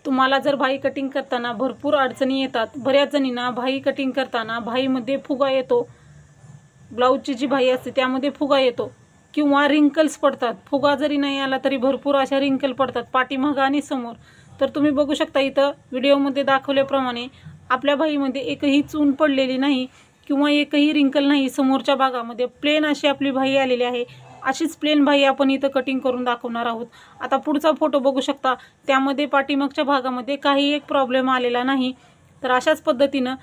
तुम्हाला जर भाई कटिंग करताना भरपूर अडचणी येतात, बऱ्याच जणींना भाई कटिंग करताना भाईमध्ये फुगा येतो, ब्लाऊजची जी भाई असते त्यामध्ये फुगा येतो किंवा रिंकल्स पडतात. फुगा जरी नाही आला तरी भरपूर अशा रिंकल पडतात पाठीमागं आणि समोर. तर तुम्ही बघू शकता इथं व्हिडिओमध्ये दाखवल्याप्रमाणे आपल्या भाईमध्ये एकही चून पडलेली नाही किंवा एकही रिंकल नाही. समोरच्या भागामध्ये प्लेन अशी आपली भाई आलेली आहे. अशीच प्लेन भाई आपण इथं कटिंग करून दाखवणार आहोत. आता पुढचा फोटो बघू शकता, त्यामध्ये पाठीमागच्या भागामध्ये काही एक प्रॉब्लेम आलेला नाही. तर अशाच पद्धतीनं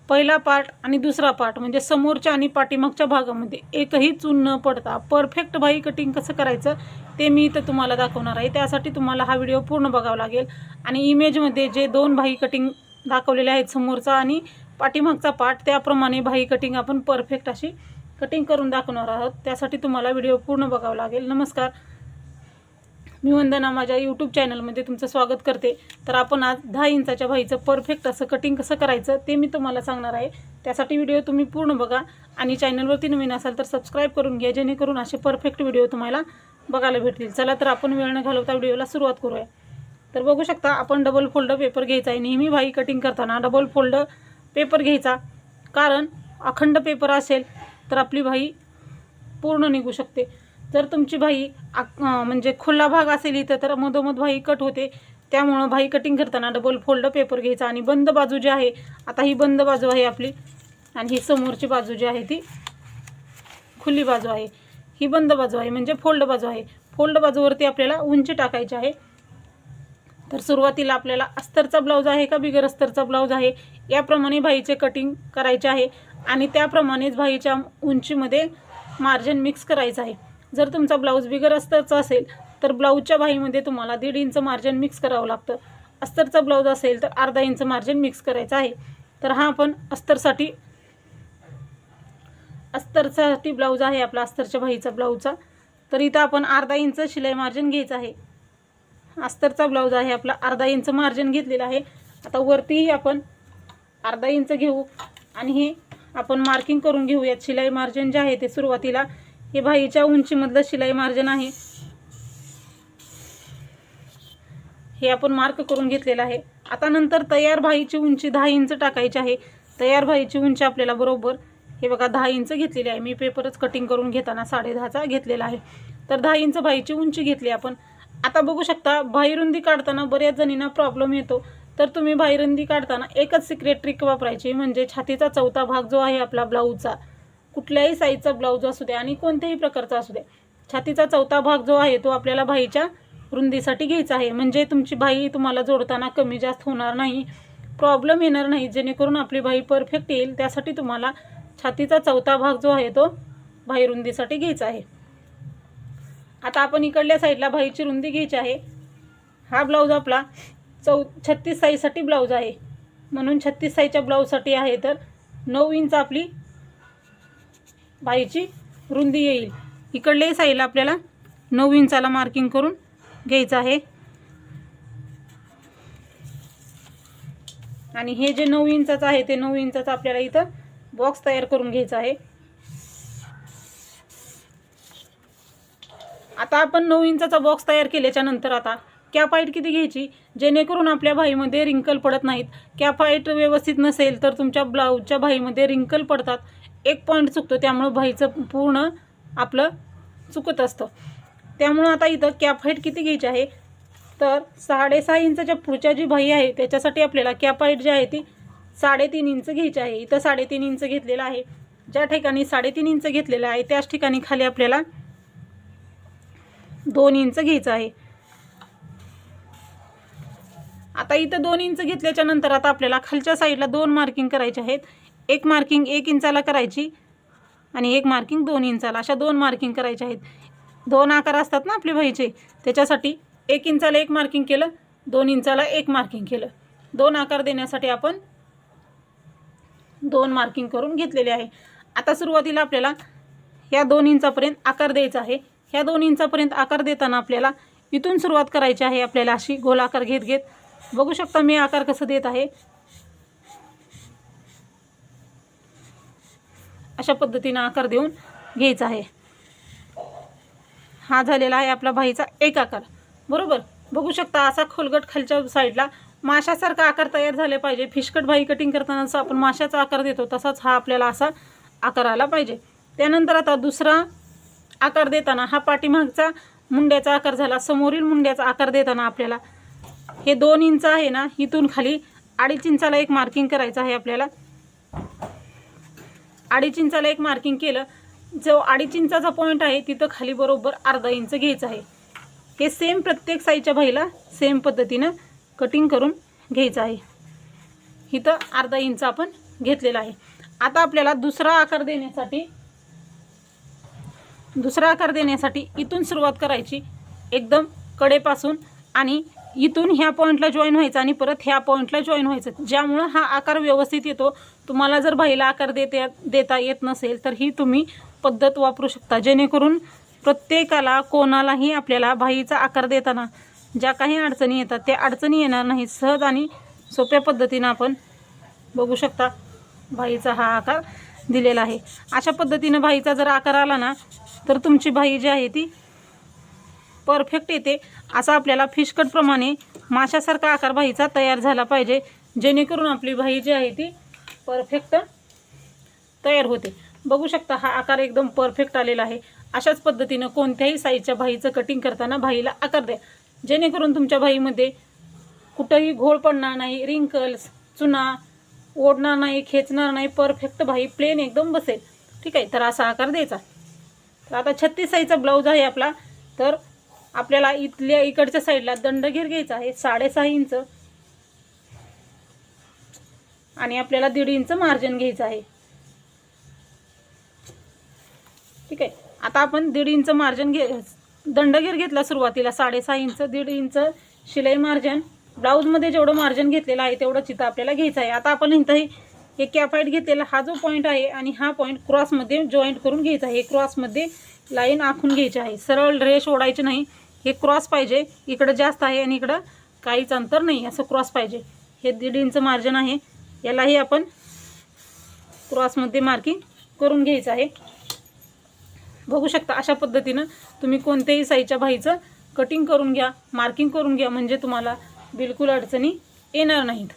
पहिला पार्ट आणि दुसरा पार्ट म्हणजे समोरच्या आणि पाठीमागच्या भागामध्ये एकही चून न पडता परफेक्ट भाई कटिंग कसं करायचं ते मी इथं तुम्हाला दाखवणार आहे. त्यासाठी तुम्हाला हा व्हिडिओ पूर्ण बघावा लागेल. आणि इमेजमध्ये जे 2 भाई कटिंग दाखवलेले आहेत, समोरचा आणि पाठीमागचा पार्ट, त्याप्रमाणे भाई कटिंग आपण परफेक्ट अशी कटिंग करून दाखवणार आहोत. त्यासाठी तुम्हाला व्हिडिओ पूर्ण बघावा लागेल. नमस्कार, मी वंदना, माझ्या यूट्यूब चॅनलमध्ये तुमचं स्वागत करते. तर आपण आज 10 इंचाच्या भाईचं परफेक्ट असं कटिंग कसं करायचं ते मी तुम्हाला सांगणार आहे. त्यासाठी व्हिडिओ तुम्ही पूर्ण बघा आणि चॅनलवरती नवीन असाल तर सबस्क्राईब करून घ्या, जेणेकरून असे परफेक्ट व्हिडिओ तुम्हाला बघायला भेटतील. चला तर आपण वेळ न घालवता व्हिडिओला सुरुवात करूया. तर बघू शकता, आपण डबल फोल्ड पेपर घ्यायचा आहे. नेहमी भाई कटिंग करताना डबल फोल्ड पेपर घ्यायचा, कारण अखंड पेपर असेल तर आपली भाई पूर्ण निघू शकते. जर तुमची भाई म्हणजे खुला भाग असेल इथं तर मधोमध भाई कट होते. त्यामुळं भाई कटिंग करताना डबल फोल्ड पेपर घ्यायचा. आणि बंद बाजू जी आहे, आता ही बंद बाजू आहे आपली आणि ही समोरची बाजू जी आहे ती खुली बाजू आहे. ही बंद बाजू आहे म्हणजे फोल्ड बाजू आहे. फोल्ड बाजूवरती आपल्याला उंची टाकायची आहे. तर सुरुवातीला आपल्याला अस्तरचा ब्लाऊज आहे का बिगर अस्तरचा ब्लाऊज आहे याप्रमाणे भाईचे कटिंग करायचे आहे आणि त्याप्रमाणेच भाईच्या उंचीमध्ये मार्जिन मिक्स करायचं आहे. जर तुमचा ब्लाऊज बिगर अस्तरचा असेल तर ब्लाऊजच्या भाईमध्ये तुम्हाला 1.5 इंच मार्जिन मिक्स करावं लागतं. अस्तरचा ब्लाऊज असेल तर अर्धा इंच मार्जिन मिक्स करायचं आहे. तर हा आपण अस्तरसाठी ब्लाऊज आहे आपला, अस्तरच्या भाईचा ब्लाऊजचा. तर इथं आपण अर्धा इंच शिलाई मार्जिन घ्यायचं आहे. अस्तरचा ब्लाऊज आहे आपला, अर्धा इंच मार्जिन घेतलेला आहे. आता वरतीही आपण अर्धा इंच घेऊ आणि हे आपण मार्किंग करून घेऊयात. शिलाई मार्जिन जे आहे ते सुरुवातीला हे भाईच्या उंचीमधलं शिलाई मार्जिन आहे, हे आपण मार्क करून घेतलेलं आहे. आता नंतर तयार भाईची उंची 10 इंच टाकायची आहे. तयार भाईची उंची आपल्याला बरोबर हे बघा 10 इंच घेतलेली आहे. मी पेपरच कटिंग करून घेताना 10.5चा घेतलेला आहे. तर 10 इंच भाईची उंची घेतली आपण. आता बघू शकता, भाईरुंदी काढताना बऱ्याच जणींना प्रॉब्लेम येतो. तर तुम्ही भाईरुंदी काढताना एकच सिक्रेट ट्रिक वापरायची, म्हणजे छातीचा चौथा भाग जो आहे आपला ब्लाऊजचा, कुठल्याही साईजचा ब्लाऊज असू द्या आणि कोणत्याही प्रकारचा असू द्या, छातीचा चौथा भाग जो आहे तो आपल्याला भाईच्या रुंदीसाठी घ्यायचा आहे. म्हणजे तुमची भाई तुम्हाला जोडताना कमी जास्त होणार नाही, प्रॉब्लेम येणार नाही, जेणेकरून आपली भाई परफेक्ट येईल. त्यासाठी तुम्हाला छातीचा चौथा भाग जो आहे तो भाई रुंदीसाठी घ्यायचा आहे. आता आपण इकडल्या साईडला भाईची रुंदी घ्यायची आहे. हा ब्लाऊज आपला 36 साईजसाठी ब्लाऊज आहे, म्हणून 36 साईजच्या ब्लाऊजसाठी आहे तर 9 इंच आपली भाईची रुंदी येईल. इकडल्याही साईडला आपल्याला 9 इंचाला मार्किंग करून घ्यायचं आहे. आणि हे जे 9 इंचाचं आहे ते 9 इंचाचा आपल्याला इथं बॉक्स तयार करून घ्यायचा आहे. आता आपण 9 इंचाचा बॉक्स तयार केल्याच्या नंतर आता कॅप हाईट किती घ्यायची, जेणेकरून आपल्या भाईमध्ये रिंकल पडत नाहीत. कॅप हाईट व्यवस्थित नसेल तर तुमच्या ब्लाऊजच्या भाईमध्ये रिंकल पडतात, एक पॉईंट चुकतो, त्यामुळं भाईचं पूर्ण आपलं चुकत असतं. त्यामुळं आता इथं कॅप हाईट किती घ्यायची आहे तर 6.5 इंचाच्या पुढच्या जी भाई आहे त्याच्यासाठी आपल्याला कॅप हाईट जी आहे ती 3.5 इंच घ्यायची आहे. इथं 3.5 इंच घेतलेलं आहे. ज्या ठिकाणी 3.5 इंच घेतलेलं आहे त्याच ठिकाणी खाली आपल्याला 2 इंच घ्यायचं आहे. आता इथं 2 इंच घेतल्याच्या नंतर आता आपल्याला खालच्या साईडला 2 मार्किंग करायचे आहेत. एक मार्किंग 1 इंचाला करायची आणि एक मार्किंग 2 इंचाला, अशा 2 मार्किंग करायचे आहेत. 2 आकार असतात ना आपले भाईचे, त्याच्यासाठी 1 इंचाला 1 मार्किंग केलं, 2 इंचाला 1 मार्किंग केलं. 2 आकार देण्यासाठी आपण 2 मार्किंग करून घेतलेले आहे. आता सुरुवातीला आपल्याला ह्या 2 इंचापर्यंत आकार द्यायचा आहे. ह्या 2 इंचापर्यंत आकार देताना आपल्याला इथून सुरुवात करायची आहे. आपल्याला अशी गोलाकार घेत घेत बघू शकता मी आकार कसं देत आहे. अशा पद्धतीने आकार देऊन घ्यायचा आहे. हा झालेला आहे आपला भाईचा एक आकार. बरोबर बघू शकता, असा खोलगट खालच्या साईडला माशासारखा आकार तयार झाले पाहिजे. फिशकट भाई कटिंग करताना जसं आपण माशाचा आकार देतो तसाच हा आपल्याला असा आकार आला पाहिजे. त्यानंतर आता दुसरा आकार देताना हा पाठीमागचा मुंड्याचा आकार झाला. समोरील मुंड्याचा आकार देताना आपल्याला हे 2 इंच आहे ना, इथून खाली 2.5 इंचाला एक मार्किंग करायचं आहे आपल्याला. 2.5 इंचाला एक मार्किंग केलं. जो 2.5 इंचाचा पॉईंट आहे तिथं खाली बरोबर अर्धा इंच घ्यायचं आहे. हे सेम प्रत्येक साईजच्या भाईला सेम पद्धतीनं कटिंग करून घ्यायचं आहे. इथं अर्धा इंच आपण घेतलेला आहे. आता आपल्याला दुसरा आकार देण्यासाठी इथून सुरुवात करायची एकदम कडेपासून आणि इथून ह्या पॉईंटला जॉईन व्हायचं आणि परत ह्या पॉईंटला जॉईन व्हायचं, ज्यामुळं हा आकार व्यवस्थित येतो. तुम्हाला जर भाईला आकार देता येत नसेल तर ही तुम्ही पद्धत वापरू शकता, जेणेकरून प्रत्येकाला कोणालाही आपल्याला भाईचा आकार देताना ज्या काही अडचणी येतात त्या अडचणी येणार नाही. सहज आणि सोप्या पद्धतीनं आपण बघू शकता भाईचा हा आकार दिलेला आहे. अशा पद्धतीनं भाईचा जर आकार आला ना तर तुमची भाई जी आहे ती परफेक्ट येते. असा आपल्याला फिशकटप्रमाणे माशासारखा आकार भाईचा तयार झाला पाहिजे, जेणेकरून आपली भाई जी आहे ती परफेक्ट तयार होते. बघू शकता हा आकार एकदम परफेक्ट आलेला आहे. अशाच पद्धतीनं कोणत्याही साईजच्या भाईचं कटिंग करताना भाईला आकार द्या, जेणेकरून तुमच्या भाईमध्ये कुठंही घोळ पडणार नाही, रिंकल्स, चुना ओढणार नाही, खेचणार नाही. परफेक्ट भाई प्लेन एकदम बसेल. ठीक आहे, तर असा आकार द्यायचा. तर आता 36 साईजचा ब्लाऊज आहे आपला. तर आपल्याला इकडच्या साईडला दंडघेर घ्यायचा आहे 6.5 इंच आणि आपल्याला 1.5 इंच मार्जिन घ्यायचं आहे. ठीक आहे, आता आपण 1.5 इंच मार्जिन दंडघेर घेतला सुरुवातीला 6.5 इंच, 1.5 इंच शिलाई मार्जिन. ब्लाऊजमध्ये जेवढं मार्जिन घेतलेलं आहे तेवढंच इथं आपल्याला घ्यायचं आहे. आता आपण इथं हे कॅफाईट घेतलेला हा जो पॉईंट आहे आणि हा पॉईंट क्रॉसमध्ये जॉईंट करून घ्यायचा आहे. क्रॉसमध्ये लाईन आखून घ्यायची आहे, सरळ रेष ओढायची नाही. हे क्रॉस पाहिजे, इकडं जास्त आहे आणि इकडं काहीच अंतर नाही, असं क्रॉस पाहिजे. हे 1.5 इंच मार्जिन आहे, यालाही आपण क्रॉसमध्ये मार्किंग करून घ्यायचं आहे. बघू शकता अशा पद्धतीनं तुम्ही कोणत्याही साईजच्या भाईचं कटिंग करून घ्या, मार्किंग करून घ्या, म्हणजे तुम्हाला बिलकुल अडचणी येणार नाहीत.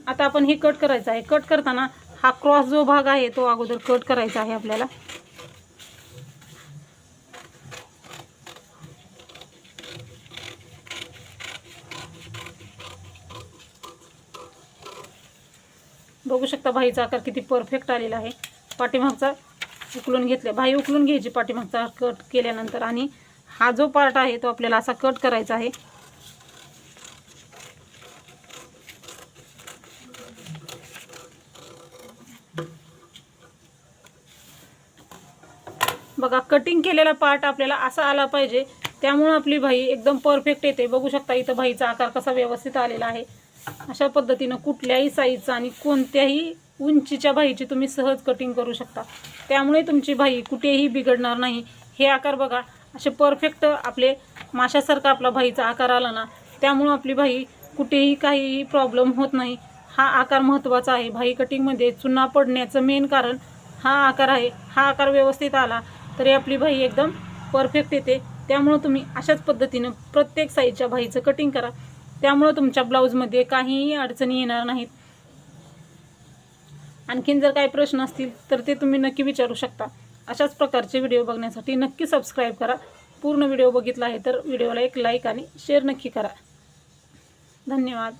आता आपण हे कट करायचं आहे. कट करताना हा क्रॉस जो भाग आहे तो अगोदर कट करायचा आहे आपल्याला. बघू शकता भाईचा आकार किती परफेक्ट आलेला आहे. पाठीमागचा उकलून घेतला, भाई उकलून घ्यायची पाठीमागचा कट केल्यानंतर, आणि हा जो पार्ट आहे तो आपल्याला असा कट करायचा आहे. बघा कटिंग केलेला पार्ट आपल्याला असा आला पाहिजे, त्यामुळे आपली भाई एकदम परफेक्ट येते. बघू शकता इथं भाईचा आकार कसा व्यवस्थित आलेला आहे. अशा पद्धतीनं कुठल्याही साईजचा आणि कोणत्याही उंचीच्या भाईची तुम्ही सहज कटिंग करू शकता, त्यामुळे तुमची भाई कुठेही बिघडणार नाही. हे आकार बघा असे परफेक्ट आपले माशासारखा आपला भाईचा आकार आला ना, त्यामुळं आपली भाई कुठेही काहीही प्रॉब्लेम होत नाही. हा आकार महत्त्वाचा आहे. भाई कटिंगमध्ये चुना पडण्याचं मेन कारण हा आकार आहे. हा आकार व्यवस्थित आला तरी आपली भाई एकदम परफेक्ट येते. त्यामुळं तुम्ही अशाच पद्धतीनं प्रत्येक साईजच्या भाईचं कटिंग करा, त्यामुळं तुमच्या ब्लाऊजमध्ये काहीही अडचणी येणार नाहीत. आणखीन जर काही प्रश्न असतील तर ते तुम्ही नक्की विचारू शकता. अशाच प्रकारचे व्हिडिओ बघण्यासाठी नक्की सबस्क्राईब करा. पूर्ण व्हिडिओ बघितला आहे तर व्हिडिओला एक लाईक आणि शेअर नक्की करा. धन्यवाद.